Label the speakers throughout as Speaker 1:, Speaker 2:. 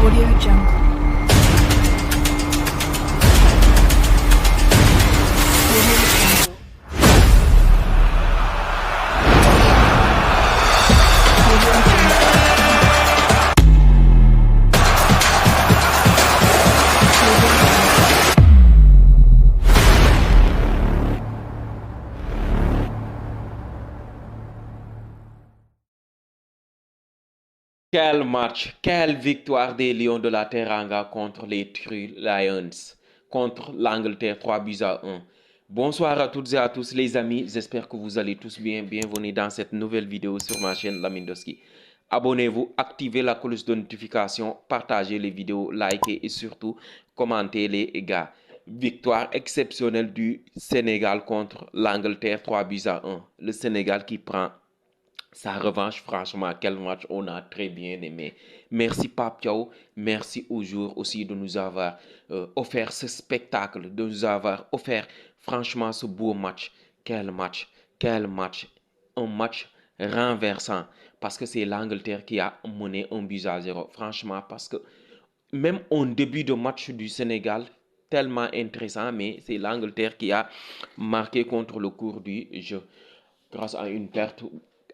Speaker 1: Audio Jungle. Audio Jungle. Audio Jungle.
Speaker 2: Quel match, quelle victoire des Lions de la Teranga contre les Three Lions, contre l'Angleterre 3 buts à 1. Bonsoir à toutes et à tous les amis, j'espère que vous allez tous bien. Bienvenue dans cette nouvelle vidéo sur ma chaîne Lamindoski. Abonnez-vous, activez la cloche de notification, partagez les vidéos, likez et surtout commentez les gars. Victoire exceptionnelle du Sénégal contre l'Angleterre 3 buts à 1. Le Sénégal qui prend sa revanche, franchement, quel match on a très bien aimé. Merci Pape Thiaw, merci au jour aussi de nous avoir offert ce spectacle, de nous avoir offert franchement ce beau match. Quel match, quel match, un match renversant parce que c'est l'Angleterre qui a mené un but à 0. Franchement, parce que même au début de match du Sénégal, tellement intéressant, mais c'est l'Angleterre qui a marqué contre le cours du jeu grâce à une perte,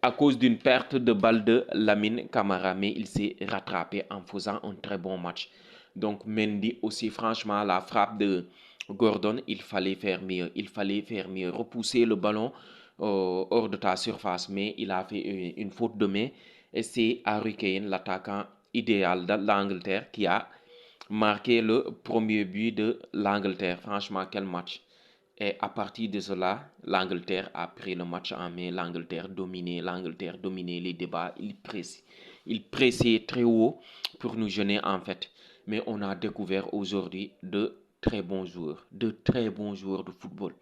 Speaker 2: à cause d'une perte de balle de Lamine Camara, mais il s'est rattrapé en faisant un très bon match. Donc Mendy aussi, franchement, la frappe de Gordon, il fallait faire mieux, il fallait faire mieux, repousser le ballon hors de ta surface, mais il a fait une faute de main et c'est Harry Kane, l'attaquant idéal de l'Angleterre, qui a marqué le premier but de l'Angleterre. Franchement, quel match! Et à partir de cela, l'Angleterre a pris le match en main. L'Angleterre dominait les débats. Il pressait très haut pour nous gêner en fait. Mais on a découvert aujourd'hui de très bons joueurs de football.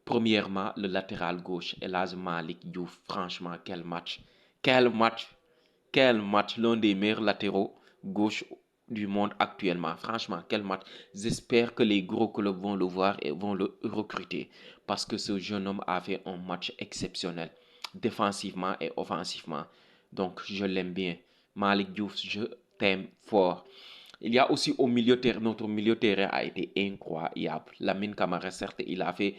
Speaker 2: Premièrement, le latéral gauche, Elhadji Malick Diouf. Franchement, quel match! Quel match! Quel match! L'un des meilleurs latéraux gauche du monde actuellement. Franchement, quel match! J'espère que les gros clubs vont le voir et vont le recruter parce que ce jeune homme a fait un match exceptionnel, défensivement et offensivement. Donc, je l'aime bien. Malick Diouf, je t'aime fort. Il y a aussi au milieu de terrain, notre milieu de terrain a été incroyable. Lamine Camara, certes, il a fait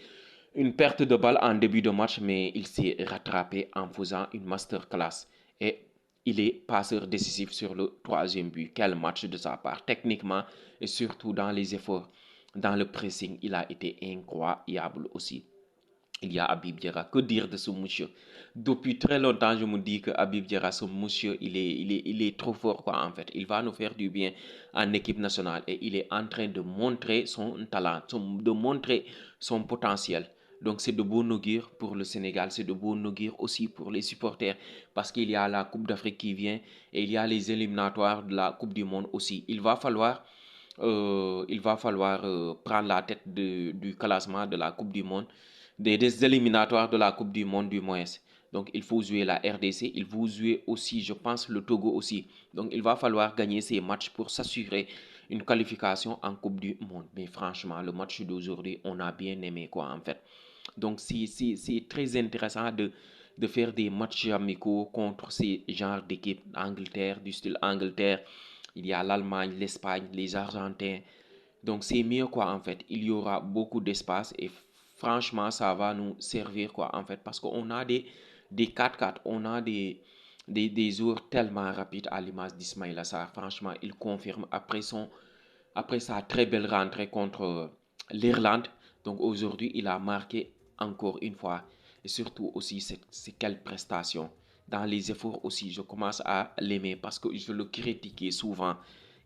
Speaker 2: une perte de balle en début de match, mais il s'est rattrapé en faisant une masterclass. Et il est passeur décisif sur le troisième but. Quel match de sa part, techniquement et surtout dans les efforts, dans le pressing, il a été incroyable aussi. Il y a Habib Diarra. Que dire de ce monsieur? Depuis très longtemps, je me dis que Habib Diarra, ce monsieur, il est trop fort, quoi, en fait. Il va nous faire du bien en équipe nationale et il est en train de montrer son talent, de montrer son potentiel. Donc, c'est de bon augure pour le Sénégal, c'est de bon augure aussi pour les supporters parce qu'il y a la Coupe d'Afrique qui vient et il y a les éliminatoires de la Coupe du Monde aussi. Il va falloir prendre la tête du classement de la Coupe du Monde, des éliminatoires de la Coupe du Monde du moins. Donc il faut jouer la RDC, il faut jouer aussi, je pense, le Togo aussi. Donc il va falloir gagner ces matchs pour s'assurer une qualification en Coupe du Monde. Mais franchement, le match d'aujourd'hui, on a bien aimé quoi en fait. Donc c'est très intéressant de faire des matchs amicaux contre ces genres d'équipes. Angleterre, du style Angleterre, il y a l'Allemagne, l'Espagne, les Argentins. Donc c'est mieux quoi en fait. Il y aura beaucoup d'espace et franchement ça va nous servir quoi en fait parce qu'on a des 4-4, on a des joueurs tellement rapides à l'image d'Ismaïla Sarr. Franchement, il confirme après sa très belle rentrée contre l'Irlande. Donc aujourd'hui, il a marqué encore une fois. Et surtout aussi, c'est quelle prestation. Dans les efforts aussi, je commence à l'aimer parce que je le critiquais souvent.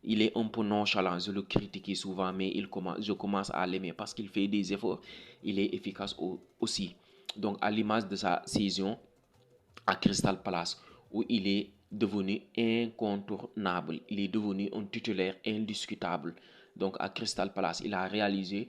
Speaker 2: Il est un peu nonchalant, je le critiquais souvent, mais je commence à l'aimer parce qu'il fait des efforts. Il est efficace aussi. Donc à l'image de sa saison à Crystal Palace, où il est devenu incontournable. Il est devenu un titulaire indiscutable. Donc à Crystal Palace, il a réalisé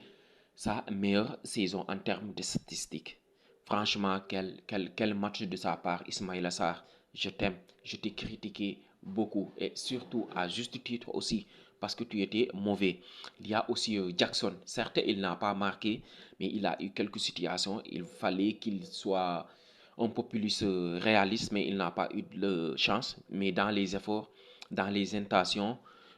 Speaker 2: sa meilleure saison en termes de statistiques. Franchement, quel match de sa part, Ismaïla Sarr. Je t'aime, je t'ai critiqué beaucoup et surtout à juste titre aussi parce que tu étais mauvais. Il y a aussi Jackson. Certes, il n'a pas marqué, mais il a eu quelques situations. Il fallait qu'il soit un peu plus réaliste, mais il n'a pas eu de chance. Mais dans les efforts, dans les intentions,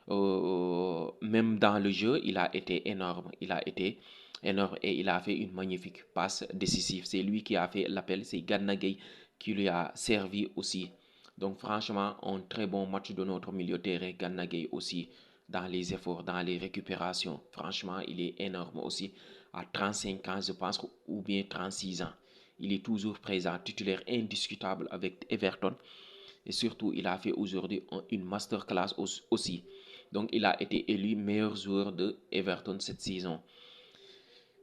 Speaker 2: même dans le jeu, il a été énorme. Il a été énorme et il a fait une magnifique passe décisive. C'est lui qui a fait l'appel, c'est Gana Gueye qui lui a servi aussi. Donc franchement, un très bon match de notre milieu de terrain, Gana Gueye aussi, dans les efforts, dans les récupérations. Franchement, il est énorme aussi. À 35 ans, je pense, ou bien 36 ans. Il est toujours présent, titulaire indiscutable avec Everton. Et surtout, il a fait aujourd'hui une masterclass aussi. Donc, il a été élu meilleur joueur de Everton cette saison.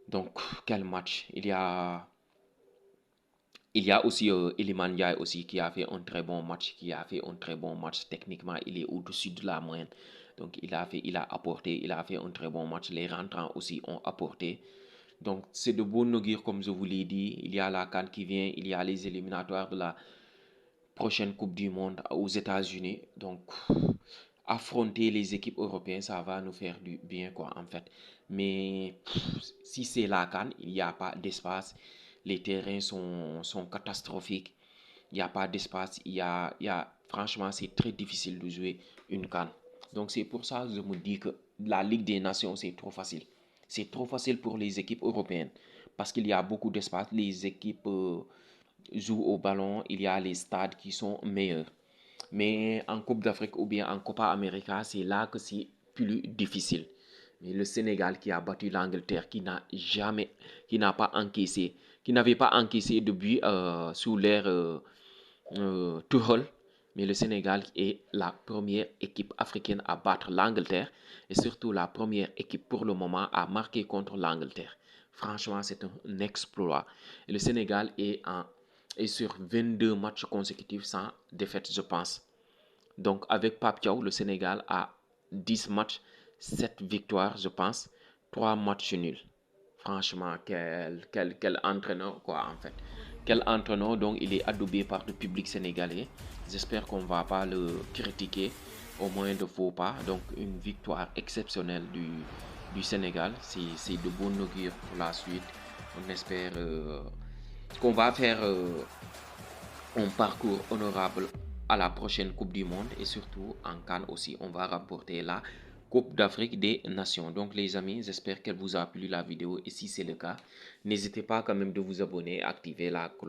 Speaker 2: Donc, quel match. Il y a aussi Iliman Ndiaye aussi qui a fait un très bon match, qui a fait un très bon match. Techniquement, il est au-dessus de la moyenne. Donc, il a apporté, il a fait un très bon match. Les rentrants aussi ont apporté. Donc, c'est de bon augure, comme je vous l'ai dit. Il y a la CAN qui vient, il y a les éliminatoires de la prochaine Coupe du Monde aux États-Unis. Donc, affronter les équipes européennes, ça va nous faire du bien, quoi, en fait. Mais si c'est la CAN, il n'y a pas d'espace. Les terrains sont catastrophiques. Il n'y a pas d'espace. Franchement, c'est très difficile de jouer une CAN. Donc, c'est pour ça que je me dis que la Ligue des Nations, c'est trop facile. C'est trop facile pour les équipes européennes parce qu'il y a beaucoup d'espace. Les équipes jouent au ballon, il y a les stades qui sont meilleurs. Mais en Coupe d'Afrique ou bien en Copa América, c'est là que c'est plus difficile. Mais le Sénégal qui a battu l'Angleterre, qui n'a pas encaissé, qui n'avait pas encaissé de but sous l'ère Tuchel, mais le Sénégal est la première équipe africaine à battre l'Angleterre et surtout la première équipe pour le moment à marquer contre l'Angleterre. Franchement, c'est un exploit. Et le Sénégal est sur 22 matchs consécutifs sans défaite, je pense. Donc, avec Pape Thiaw, le Sénégal a 10 matchs, 7 victoires, je pense, 3 matchs nuls. Franchement, quel entraîneur, quoi, en fait. Quel entraîneur, donc il est adoubé par le public sénégalais. J'espère qu'on ne va pas le critiquer, au moins de faux pas. Donc, une victoire exceptionnelle du Sénégal. C'est de bon augure pour la suite. On espère qu'on va faire un parcours honorable à la prochaine Coupe du Monde et surtout en Cannes aussi. On va remporter la Coupe d'Afrique des Nations. Donc les amis, j'espère qu'elle vous a plu la vidéo et si c'est le cas, n'hésitez pas quand même de vous abonner, activer la cloche